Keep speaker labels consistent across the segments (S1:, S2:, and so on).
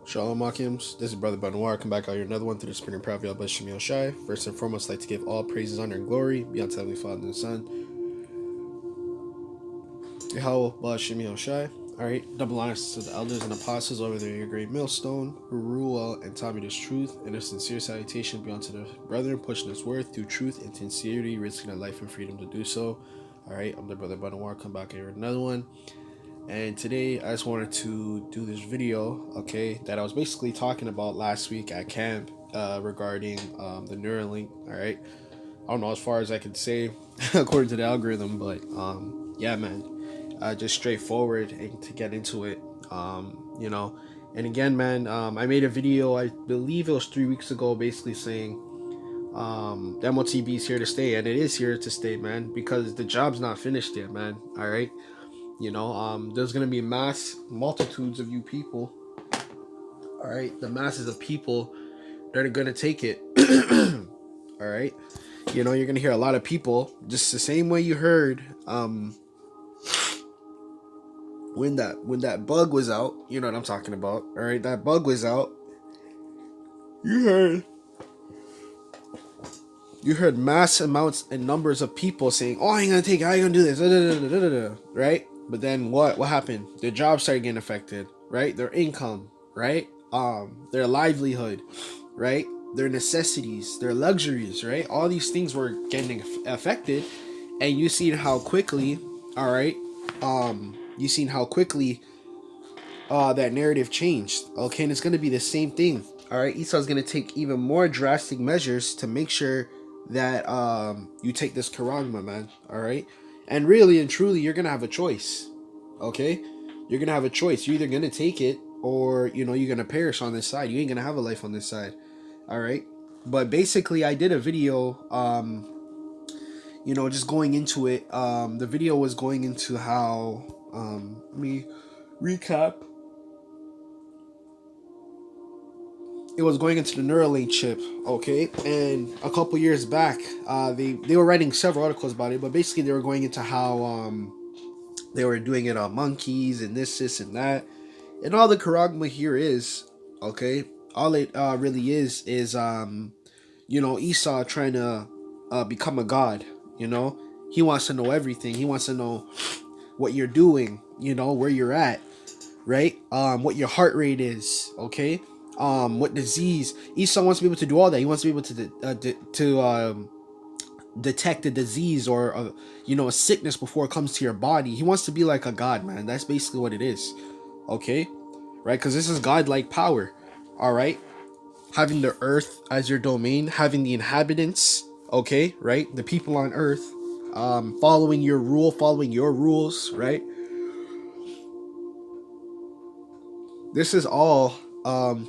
S1: Shalom Akims, this is Brother Benoit. Welcome back out here, another one through the Spinning Proud Yahawashi Yahawashi. First and foremost, I'd like to give all praises, honor, and glory be unto Heavenly Father and the Son. Yahawah, Yahawashi. Alright, double honors to the elders and apostles over there, your great millstone, who rule well and taught me this truth, and a sincere salutation be unto the brethren, pushing this word through truth and sincerity, risking their life and freedom to do so. Alright, I'm the Brother Benoit. Come back here with another one. And today I just wanted to do this video, okay, that I was basically talking about last week at camp regarding the Neuralink. All right, I don't know as far as I can say according to the algorithm, but yeah, man, just straightforward and to get into it, you know. And again, man, I made a video, I believe it was 3 weeks ago, basically saying the MOTB is here to stay, and it is here to stay, man, because the job's not finished yet, man. All right. You know, there's going to be multitudes of you people, all right, the masses of people that are going to take it, all right, you know, you're going to hear a lot of people, just the same way you heard, when that bug was out, you know what I'm talking about, all right, that bug was out, you heard mass amounts and numbers of people saying, oh, I ain't going to take it, I ain't going to do this, right? But then what happened? Their jobs started getting affected, right? Their income, right? Their livelihood, right? Their necessities, their luxuries, right? All these things were getting affected, and you seen how quickly, all right? You seen how quickly that narrative changed, okay? And it's gonna be the same thing, all right? Esau's gonna take even more drastic measures to make sure that you take this Quran, my man, all right? And really and truly, you're gonna have a choice, okay? You're gonna have a choice. You're either gonna take it, or you know, you're gonna perish on this side. You ain't gonna have a life on this side, all right? But basically, I did a video, you know, just going into it. The video was going into how, let me recap. It was going into the Neuralink chip, okay? And a couple years back, they were writing several articles about it, but basically they were going into how they were doing it on monkeys and this and that. And all the charagma here is, okay, all it really is you know, Esau trying to become a god, you know? He wants to know everything. He wants to know what you're doing, you know, where you're at, right? What your heart rate is, okay? What disease. Esau wants to be able to do all that. He wants to be able to detect a disease or you know, a sickness before it comes to your body. He wants to be like a god, man. That's basically what it is, okay? Right? Because this is godlike power, all right? Having the earth as your domain, having the inhabitants, okay, right? The people on earth, following your rule, following your rules, right? This is all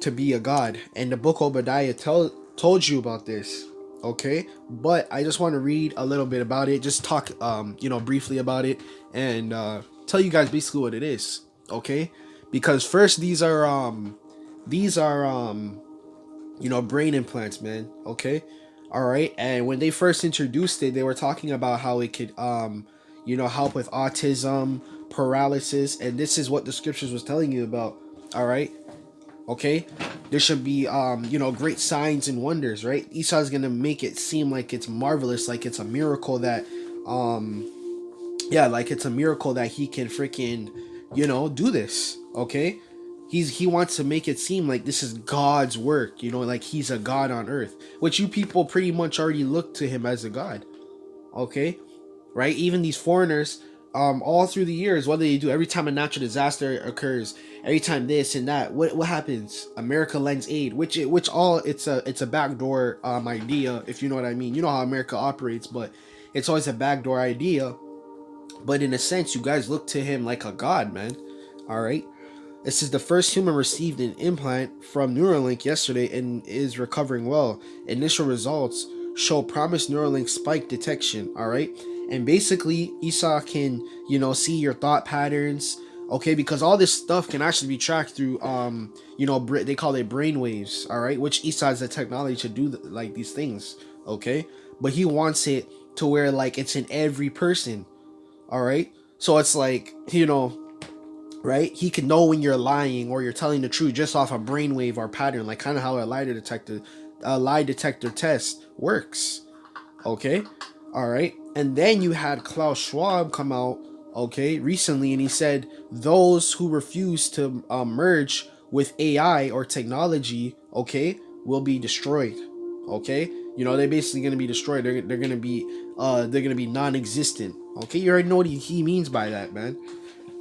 S1: to be a god, and the book Obadiah told you about this, okay? But I just want to read a little bit about it, just talk you know, briefly about it, and tell you guys basically what it is, okay? Because first, these are you know, brain implants, man, okay? All right. And when they first introduced it, they were talking about how it could you know, help with autism, paralysis, and this is what the scriptures was telling you about, all right? Okay, there should be you know, great signs and wonders, right? Esau's gonna make it seem like it's marvelous, like it's a miracle that yeah, like it's a miracle that he can freaking, you know, do this, okay? He wants to make it seem like this is God's work, you know, like he's a god on earth, which you people pretty much already look to him as a god, okay? Right? Even these foreigners, all through the years, what do they do? Every time a natural disaster occurs, every time this and that, what happens? America lends aid, which all it's a backdoor idea, if you know what I mean. You know how America operates, but it's always a backdoor idea. But in a sense, you guys look to him like a god, man. All right. This is the first human received an implant from Neuralink yesterday and is recovering well. Initial results show promised Neuralink spike detection, all right? And basically, Esau can, you know, see your thought patterns, okay? Because all this stuff can actually be tracked through, you know, they call it brain waves, all right? Which Esau has the technology to do, like, these things, okay? But he wants it to where, like, it's in every person, all right? So it's like, you know, right? He can know when you're lying or you're telling the truth just off a brainwave or pattern, like kind of how a lie detector test works. Okay, all right. And then you had Klaus Schwab come out, okay, recently, and he said those who refuse to merge with AI or technology, okay, will be destroyed. Okay, you know they're basically gonna be destroyed. They're gonna be non-existent. Okay, you already know what he means by that, man.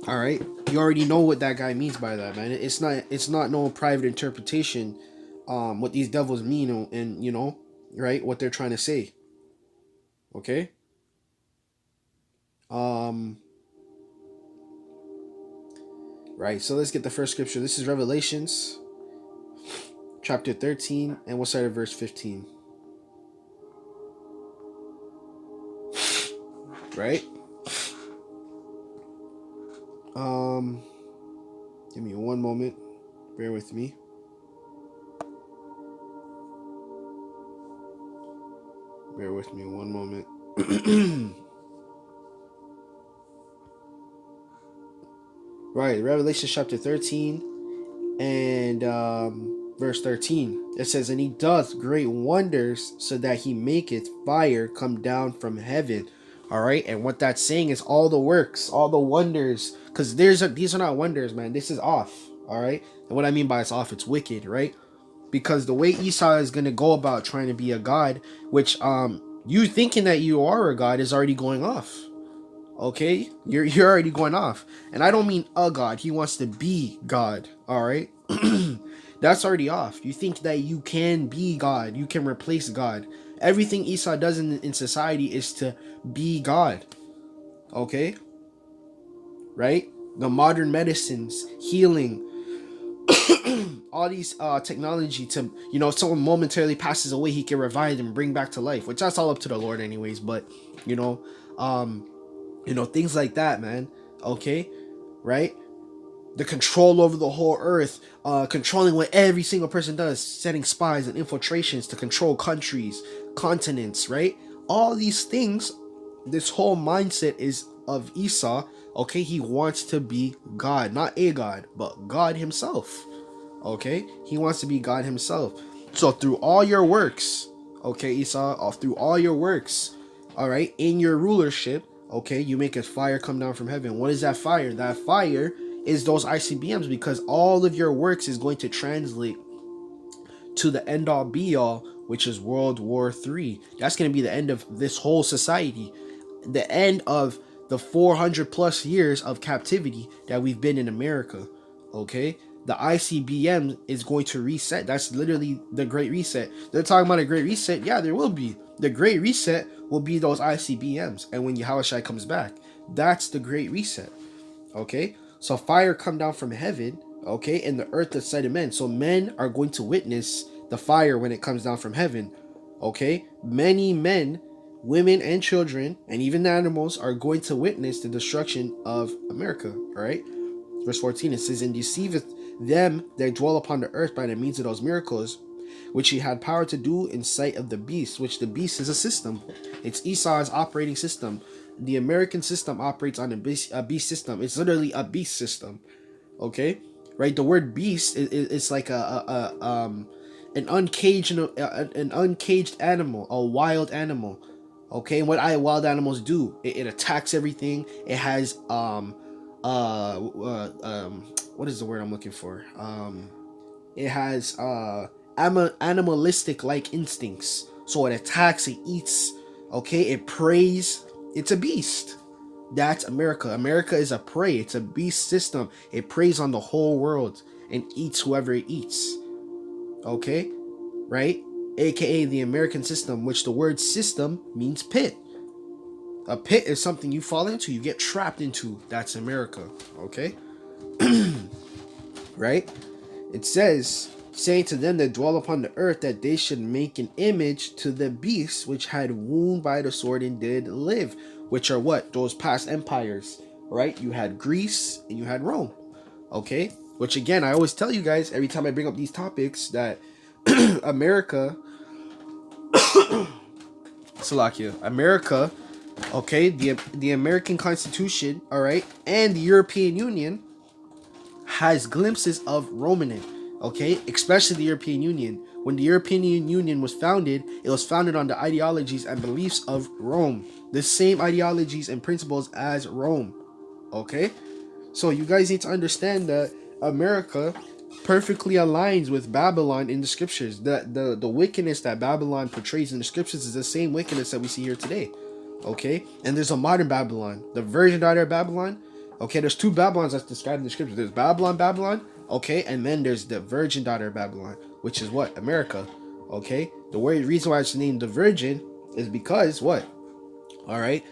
S1: All right, you already know what that guy means by that, man. It's not no private interpretation. What these devils mean, and you know, right, what they're trying to say. Okay. Um. Right. So let's get the first scripture. This is Revelations, chapter 13, and we'll start at verse 15. Right. Um. Give me one moment. Bear with me. Bear with me one moment. Right. Revelation chapter 13 and verse 13. It says, "And he doth great wonders, so that he maketh fire come down from heaven." All right. And what that's saying is all the works, all the wonders, because these are not wonders, man. This is off. All right. And what I mean by it's off, it's wicked, right? Because the way Esau is going to go about trying to be a god, which you thinking that you are a god, is already going off. Okay, you're already going off, and I don't mean a god. He wants to be God. All right, that's already off. You think that you can be God, you can replace God. Everything Esau does in society is to be God. Okay, right? The modern medicines, healing, all these technology to, you know, if someone momentarily passes away, he can revive them, bring back to life, which that's all up to the Lord anyways. But you know, things like that, man. Okay, right? The control over the whole earth, controlling what every single person does, setting spies and infiltrations to control countries, continents, right? All these things, this whole mindset is of Esau. Okay, he wants to be God, not a God, but God himself. Okay, he wants to be God himself. So through all your works, okay, Esau, through all your works, all right, in your rulership, okay, you make a fire come down from heaven. What is that fire? That fire is those ICBMs, because all of your works is going to translate to the end all be all, which is World War III. That's going to be the end of this whole society, the end of the 400 plus years of captivity that we've been in America. Okay, the ICBM is going to reset. That's literally the Great Reset. They're talking about a Great Reset. Yeah, there will be. The Great Reset will be those ICBMs. And when Yahawashi comes back, that's the Great Reset. Okay, so fire come down from heaven. Okay, and the earth is set of men. So men are going to witness the fire when it comes down from heaven. Okay, many men, women, and children, and even the animals are going to witness the destruction of America. All right. Verse 14, it says, "And deceiveth them that dwell upon the earth by the means of those miracles, which he had power to do in sight of the beast," which the beast is a system. It's Esau's operating system. The American system operates on a beast system. It's literally a beast system. Okay, right? The word beast is like an uncaged animal, a wild animal. Okay, and what wild animals do? It attacks everything. It has what is the word I'm looking for? It has animalistic like instincts. So it attacks, it eats, okay, it preys. It's a beast. That's America. America is a prey. It's a beast system. It preys on the whole world and eats whoever it eats. Okay, right? AKA the American system, which the word system means pit. A pit is something you fall into, you get trapped into. That's America. Okay. Right? It says, saying to them that dwell upon the earth that they should make an image to the beast which had wound by the sword and did live, which are what? Those past empires, right? You had Greece and you had Rome. Okay? Which again, I always tell you guys every time I bring up these topics that America, America, okay, the American Constitution, all right, and the European Union, has glimpses of Rome in it, okay? Especially the European Union. When the European Union was founded, it was founded on the ideologies and beliefs of Rome. The same ideologies and principles as Rome, okay? So you guys need to understand that America perfectly aligns with Babylon in the scriptures. The wickedness that Babylon portrays in the scriptures is the same wickedness that we see here today. Okay? And there's a modern Babylon, the virgin daughter of Babylon. Okay, there's two Babylons that's described in the scriptures. There's Babylon, okay, and then there's the virgin daughter of Babylon, which is what? America. Okay? The reason why it's named the virgin is because what? Alright?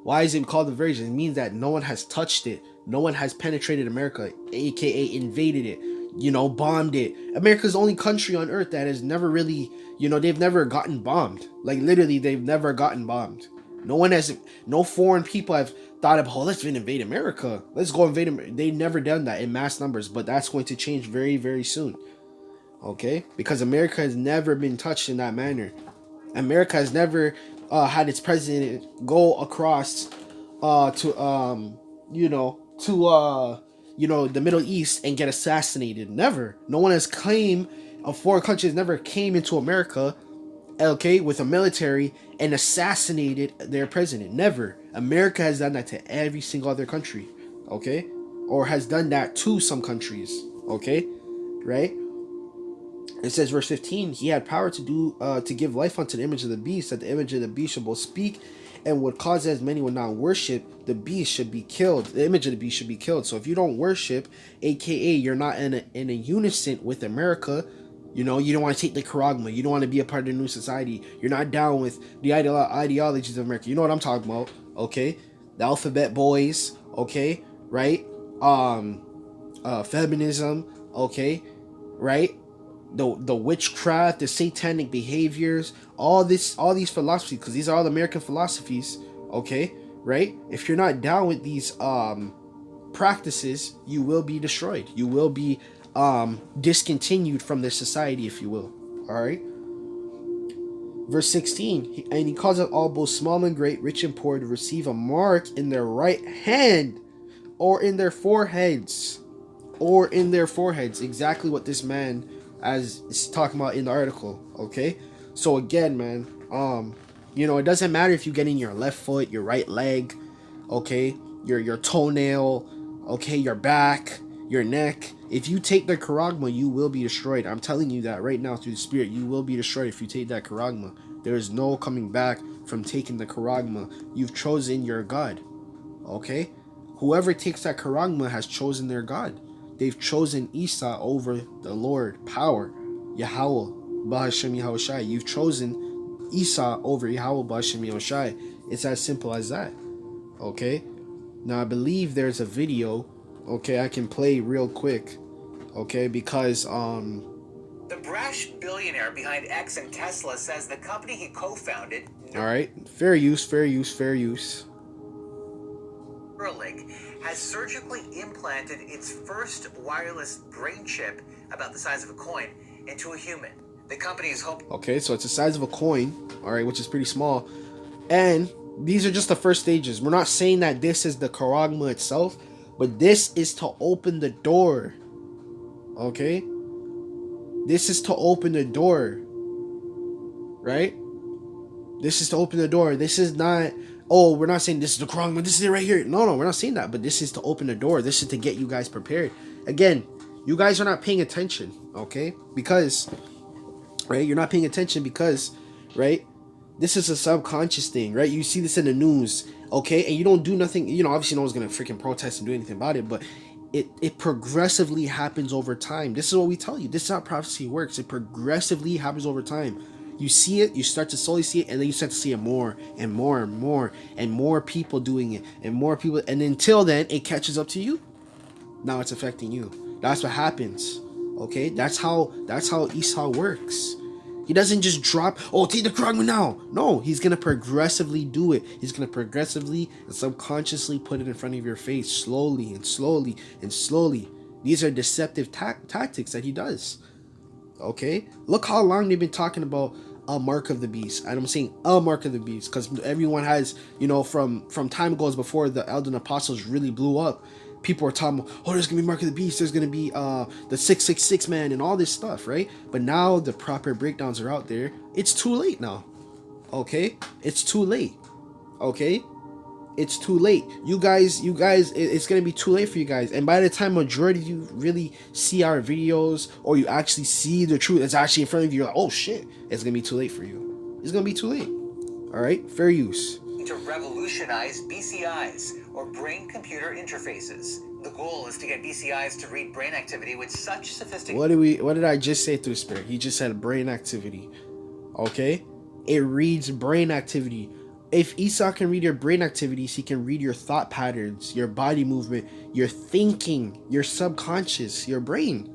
S1: Why is it called the virgin? It means that no one has touched it. No one has penetrated America, aka invaded it, bombed it. America's the only country on earth that has never really, they've never gotten bombed. Like literally, they've never gotten bombed. No foreign people have thought of, oh, let's invade America. Let's go invade America. They've never done that in mass numbers, but that's going to change very, very soon. Okay? Because America has never been touched in that manner. America has never had its president go across to the Middle East and get assassinated. Never. No one has claimed, a foreign country has never came into America, okay, with a military and assassinated their president. Never. America has done that to every single other country, okay, or has done that to some countries, okay, right? It says, verse 15, he had power to give life unto the image of the beast, that the image of the beast should both speak and would cause as many would not worship the beast should be killed. The image of the beast should be killed. So if you don't worship, aka you're not in a unison with America, you don't want to take the charagma, you don't want to be a part of the new society, you're not down with the ideologies of America. You know what I'm talking about, okay? The alphabet boys, okay, right? Feminism, okay, right? The witchcraft, the satanic behaviors, all these philosophies, because these are all American philosophies, okay, right? If you're not down with these practices, you will be destroyed. You will be discontinued from the society, if you will. All right. Verse 16, and he causeth all both small and great, rich and poor, to receive a mark in their right hand or in their foreheads. Or in their foreheads. Exactly what this man as it's talking about in the article, okay? So again, man, it doesn't matter if you get in your left foot, your right leg, okay, your toenail, okay, your back, your neck. If you take the charagma, you will be destroyed. I'm telling you that right now through the spirit. You will be destroyed if you take that charagma. There is no coming back from taking the charagma. You've chosen your God, okay? Whoever takes that charagma has chosen their God. They've chosen Isa over the Lord, power, Yahawah, Bahashem Yahawashi. You've chosen Isa over Yahawah, Bahashem Yahawashi. It's as simple as that, okay? Now, I believe there's a video, okay, I can play real quick, okay, because,
S2: The brash billionaire behind X and Tesla says the company he co-founded...
S1: Alright, fair use.
S2: Neuralink has surgically implanted its first wireless brain chip, about the size of a coin, into a human. The company is hoping...
S1: Okay, so it's the size of a coin, alright, which is pretty small. And these are just the first stages. We're not saying that this is the charagma itself, but this is to open the door. Okay? This is to open the door. Right? This is to open the door. This is not... Oh, we're not saying this is the charagma, this is it right here. No, we're not saying that. But this is to open the door. This is to get you guys prepared. Again, you guys are not paying attention, okay? Because, right, you're not paying attention because, right, this is a subconscious thing, right? You see this in the news, okay? And you don't do nothing. Obviously no one's going to freaking protest and do anything about it. But it progressively happens over time. This is what we tell you. This is how prophecy works. It progressively happens over time. You see it, you start to slowly see it, and then you start to see it more and more and more, and more people doing it, and more people, and until then, it catches up to you. Now it's affecting you. That's what happens. Okay? That's how Esau works. He doesn't just drop, oh, take the charagma now. No, he's going to progressively do it. He's going to progressively and subconsciously put it in front of your face, slowly and slowly and slowly. These are deceptive tactics that he does. Okay? Look how long they've been talking about a mark of the beast. And I'm saying a mark of the beast because everyone has, from time goes before the elder apostles really blew up. People are talking, oh, there's gonna be Mark of the Beast, there's gonna be the 666 man and all this stuff, right? But now the proper breakdowns are out there. It's too late now. Okay? It's too late. Okay? It's too late. You guys, it's gonna be too late for you guys. And by the time majority of you really see our videos, or you actually see the truth that's actually in front of you, you're like, oh shit, it's gonna be too late for you. It's gonna be too late. Alright? Fair use.
S2: To revolutionize BCIs, or brain-computer interfaces. The goal is to get BCIs to read brain activity with such sophistication.
S1: What did I just say through Spirit? He just said brain activity. Okay? It reads brain activity. If Esau can read your brain activities, he can read your thought patterns, your body movement, your thinking, your subconscious, your brain.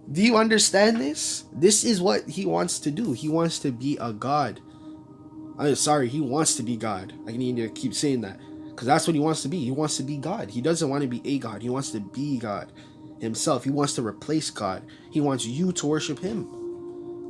S1: Do you understand this? This is what he wants to do. He wants to be a god. I'm sorry, he wants to be God. I need to keep saying that, because that's what he wants to be. He wants to be God. He doesn't want to be a God. He wants to be God himself. He wants to replace God. He wants you to worship him.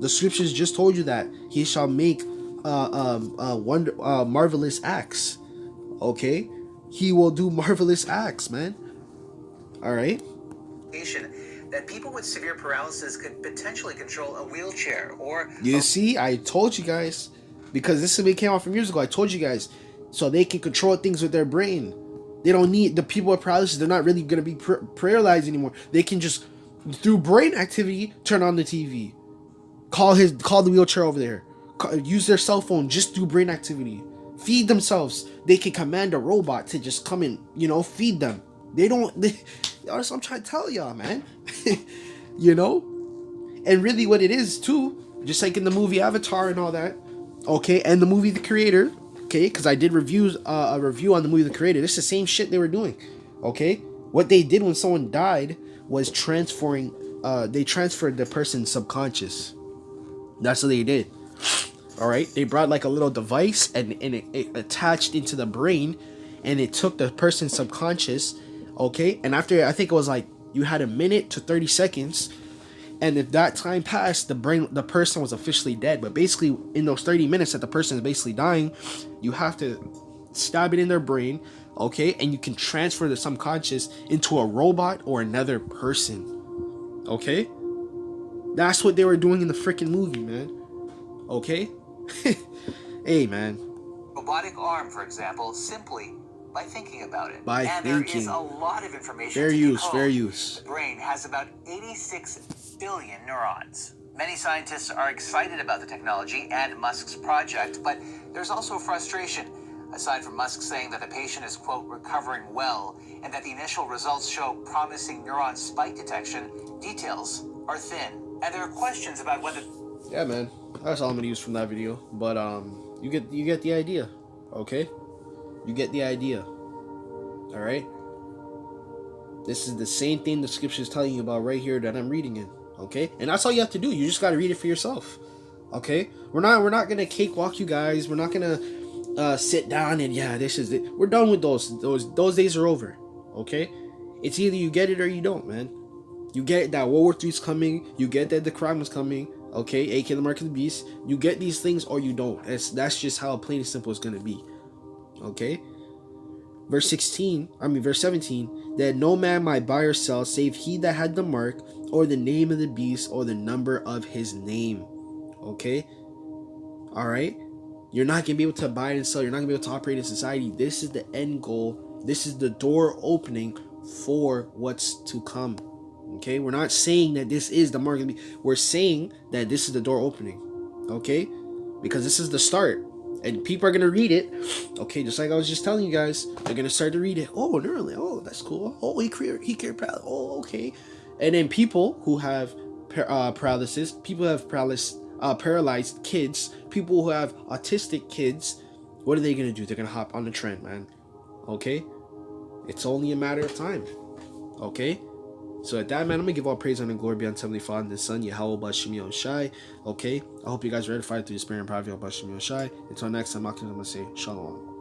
S1: The scriptures just told you that he shall make marvelous acts. Okay, he will do marvelous acts, man. All right.
S2: That people with severe paralysis could potentially control a wheelchair, or
S1: you see, I told you guys. Because this is what came out from years ago. I told you guys. So they can control things with their brain. They don't need the people with paralysis. They're not really going to be paralyzed anymore. They can just, through brain activity, turn on the TV. Call the wheelchair over there. Use their cell phone just through brain activity. Feed themselves. They can command a robot to just come and, feed them. That's what I'm trying to tell y'all, man. And really what it is, too, just like in the movie Avatar and all that, okay, and the movie The Creator, okay, because I did a review on the movie The Creator. This is the same shit they were doing, okay? What they did when someone died was they transferred the person's subconscious. That's what they did, all right? They brought like a little device and it attached into the brain, and it took the person's subconscious, okay? And after, I think it was like, you had a minute to 30 seconds, and if that time passed, the person was officially dead. But basically, in those 30 minutes that the person is basically dying, you have to stab it in their brain, okay? And you can transfer the subconscious into a robot or another person, okay? That's what they were doing in the freaking movie, man. Okay? Hey, man.
S2: Robotic arm, for example, simply by thinking about it.
S1: There
S2: is a lot of information.
S1: Fair use.
S2: The brain has about 86 billion neurons. Many scientists are excited about the technology and Musk's project, but there's also frustration. Aside from Musk saying that the patient is, quote, recovering well, and that the initial results show promising neuron spike detection, details are thin. And there are questions about whether...
S1: Yeah, man. That's all I'm gonna use from that video. But you get the idea, okay? You get the idea. All right. This is the same thing the scripture is telling you about right here that I'm reading in. Okay, and that's all you have to do. You just got to read it for yourself. Okay, we're not gonna cakewalk you guys. We're not gonna sit down and this is it. We're done with those days are over. Okay, it's either you get it or you don't, man. You get that World War III is coming. You get that the crime is coming. Okay, aka the Mark of the Beast. You get these things or you don't. That's just how plain and simple it's gonna be. Okay. Verse 17, that no man might buy or sell save he that had the mark, or the name of the beast, or the number of his name. Okay? Alright? You're not going to be able to buy and sell. You're not going to be able to operate in society. This is the end goal. This is the door opening for what's to come. Okay? We're not saying that this is the mark of the beast. We're saying that this is the door opening. Okay? Because this is the start. And people are going to read it. Okay, just like I was just telling you guys. They're going to start to read it. Oh, nearly. Oh, that's cool. Oh, he cared. Oh, okay. And then people who have paralysis, people who have paralyzed kids, people who have autistic kids, what are they going to do? They're going to hop on the trend, man. Okay? It's only a matter of time. Okay? So at that, man, I'm going to give all praise and glory be unto Heavenly Father and the Son, Yahawashi. Okay? I hope you guys are edified through the Spirit and power of Yahawashi. Until next time, I'm going to say shalom.